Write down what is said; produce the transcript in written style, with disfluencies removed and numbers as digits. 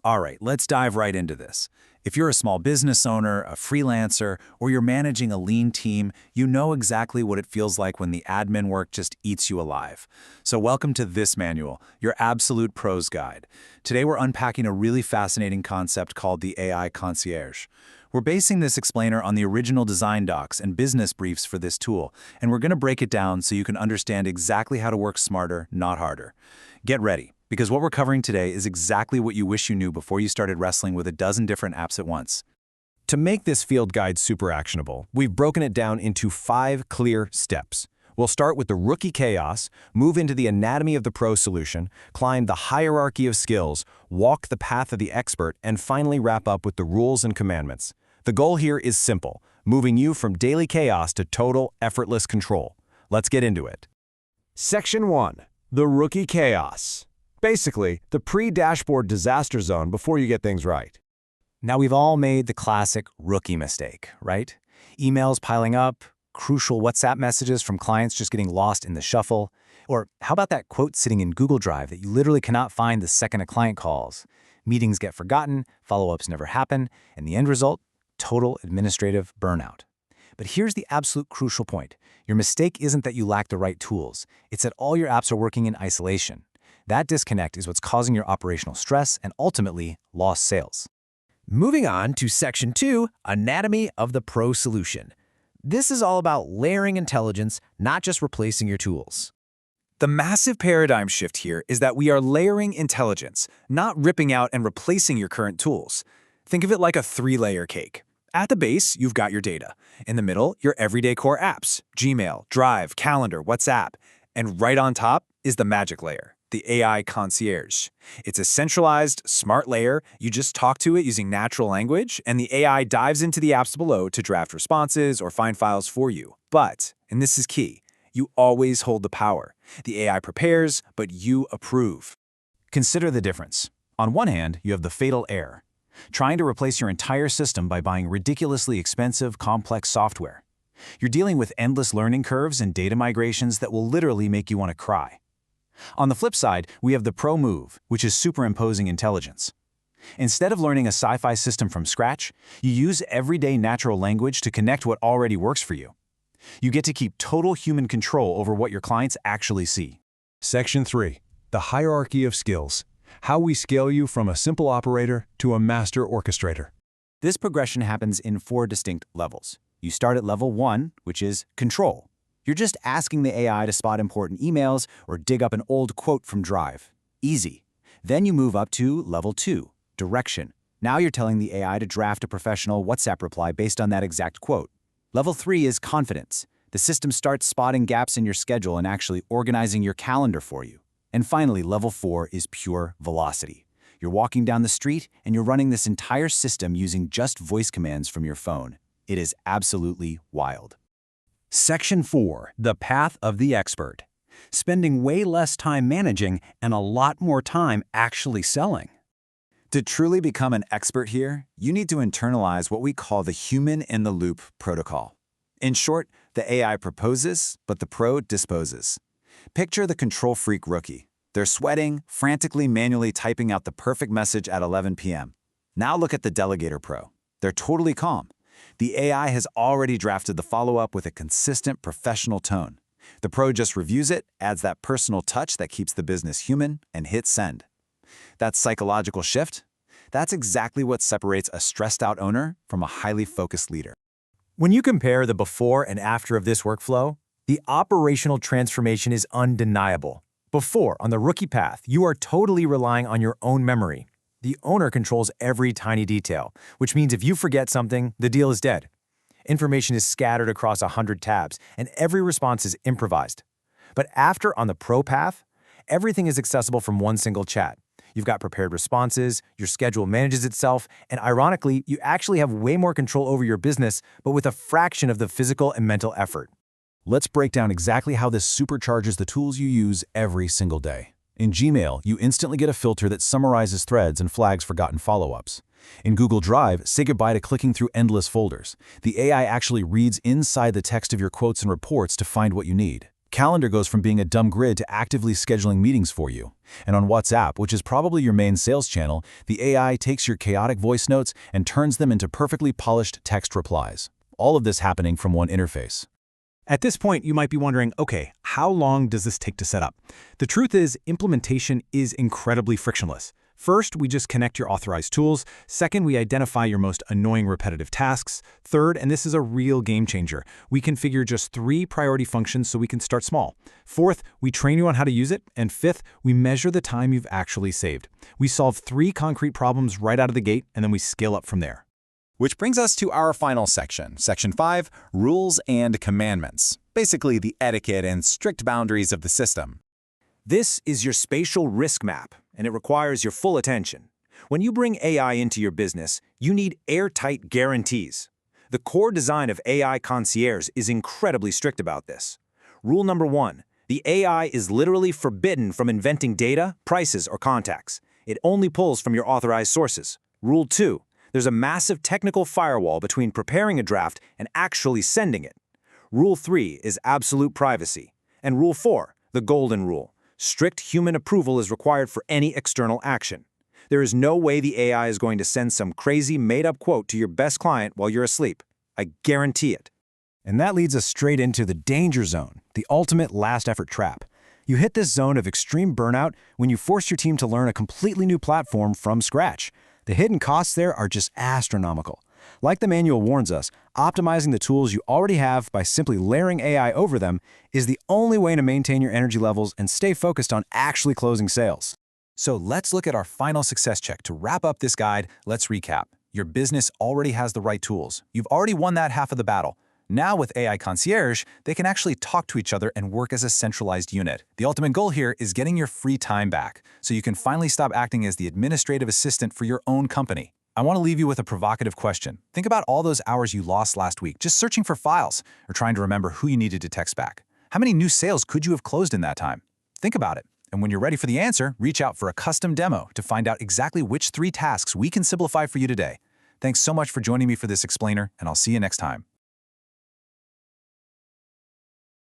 All right, let's dive right into this. If you're a small business owner, a freelancer, or you're managing a lean team, you know exactly what it feels like when the admin work just eats you alive. So welcome to this manual, your absolute pros guide. Today we're unpacking a really fascinating concept called the AI Concierge. We're basing this explainer on the original design docs and business briefs for this tool, and we're going to break it down so you can understand exactly how to work smarter, not harder. Get ready, because what we're covering today is exactly what you wish you knew before you started wrestling with a dozen different apps at once. To make this field guide super actionable, we've broken it down into 5 clear steps. We'll start with the rookie chaos, move into the anatomy of the pro solution, climb the hierarchy of skills, walk the path of the expert, and finally wrap up with the rules and commandments. The goal here is simple, moving you from daily chaos to total, effortless control. Let's get into it. Section 1. The rookie chaos. Basically, the pre-dashboard disaster zone before you get things right. Now we've all made the classic rookie mistake, right? Emails piling up, crucial WhatsApp messages from clients just getting lost in the shuffle. Or how about that quote sitting in Google Drive that you literally cannot find the second a client calls? Meetings get forgotten, follow-ups never happen, and the end result? Total administrative burnout. But here's the absolute crucial point. Your mistake isn't that you lack the right tools. It's that all your apps are working in isolation. That disconnect is what's causing your operational stress and ultimately lost sales. Moving on to Section 2, Anatomy of the Pro Solution. This is all about layering intelligence, not just replacing your tools. The massive paradigm shift here is that we are layering intelligence, not ripping out and replacing your current tools. Think of it like a 3-layer cake. At the base, you've got your data. In the middle, your everyday core apps, Gmail, Drive, Calendar, WhatsApp. And right on top is the magic layer, the AI Concierge. It's a centralized, smart layer. You just talk to it using natural language, and the AI dives into the apps below to draft responses or find files for you. But, and this is key, you always hold the power. The AI prepares, but you approve. Consider the difference. On one hand, you have the fatal error, trying to replace your entire system by buying ridiculously expensive, complex software. You're dealing with endless learning curves and data migrations that will literally make you want to cry. On the flip side, we have the pro move, which is superimposing intelligence. Instead of learning a sci-fi system from scratch, you use everyday natural language to connect what already works for you. You get to keep total human control over what your clients actually see. Section 3. The hierarchy of skills. How we scale you from a simple operator to a master orchestrator. This progression happens in 4 distinct levels. You start at level 1, which is control. You're just asking the AI to spot important emails or dig up an old quote from Drive. Easy. Then you move up to level 2, direction. Now you're telling the AI to draft a professional WhatsApp reply based on that exact quote. Level 3 is confidence. The system starts spotting gaps in your schedule and actually organizing your calendar for you. And finally, level 4 is pure velocity. You're walking down the street and you're running this entire system using just voice commands from your phone. It is absolutely wild. Section 4, the path of the expert. Spending way less time managing and a lot more time actually selling. To truly become an expert here, you need to internalize what we call the human-in-the-loop protocol. In short, the AI proposes, but the pro disposes. Picture the control freak rookie. They're sweating, frantically manually typing out the perfect message at 11 p.m. Now look at the delegator pro. They're totally calm. The AI has already drafted the follow-up with a consistent professional tone. The pro just reviews it, adds that personal touch that keeps the business human, and hits send. That psychological shift? That's exactly what separates a stressed-out owner from a highly focused leader. When you compare the before and after of this workflow, the operational transformation is undeniable. Before, on the rookie path, you are totally relying on your own memory. The owner controls every tiny detail, which means if you forget something, the deal is dead. Information is scattered across 100 tabs, and every response is improvised. But after, on the pro path, everything is accessible from one single chat. You've got prepared responses, your schedule manages itself, and ironically, you actually have way more control over your business, but with a fraction of the physical and mental effort. Let's break down exactly how this supercharges the tools you use every single day. In Gmail, you instantly get a filter that summarizes threads and flags forgotten follow-ups. In Google Drive, say goodbye to clicking through endless folders. The AI actually reads inside the text of your quotes and reports to find what you need. Calendar goes from being a dumb grid to actively scheduling meetings for you. And on WhatsApp, which is probably your main sales channel, the AI takes your chaotic voice notes and turns them into perfectly polished text replies. All of this happening from one interface. At this point, you might be wondering, okay, how long does this take to set up? The truth is, implementation is incredibly frictionless. First, we just connect your authorized tools. Second, we identify your most annoying repetitive tasks. Third, and this is a real game changer, we configure just 3 priority functions so we can start small. Fourth, we train you on how to use it. And fifth, we measure the time you've actually saved. We solve 3 concrete problems right out of the gate, and then we scale up from there. Which brings us to our final section, Section 5, Rules and Commandments. Basically the etiquette and strict boundaries of the system. This is your spatial risk map, and it requires your full attention. When you bring AI into your business, you need airtight guarantees. The core design of AI Concierge is incredibly strict about this. Rule number 1, the AI is literally forbidden from inventing data, prices, or contacts. It only pulls from your authorized sources. Rule 2, there's a massive technical firewall between preparing a draft and actually sending it. Rule 3 is absolute privacy. And Rule 4, the golden rule. Strict human approval is required for any external action. There is no way the AI is going to send some crazy made-up quote to your best client while you're asleep. I guarantee it. And that leads us straight into the danger zone, the ultimate last-effort trap. You hit this zone of extreme burnout when you force your team to learn a completely new platform from scratch. The hidden costs there are just astronomical. Like the manual warns us, optimizing the tools you already have by simply layering AI over them is the only way to maintain your energy levels and stay focused on actually closing sales. So let's look at our final success check. To wrap up this guide, let's recap. Your business already has the right tools. You've already won that half of the battle. Now with AI Concierge, they can actually talk to each other and work as a centralized unit. The ultimate goal here is getting your free time back, so you can finally stop acting as the administrative assistant for your own company. I want to leave you with a provocative question. Think about all those hours you lost last week just searching for files or trying to remember who you needed to text back. How many new sales could you have closed in that time? Think about it. And when you're ready for the answer, reach out for a custom demo to find out exactly which 3 tasks we can simplify for you today. Thanks so much for joining me for this explainer, and I'll see you next time.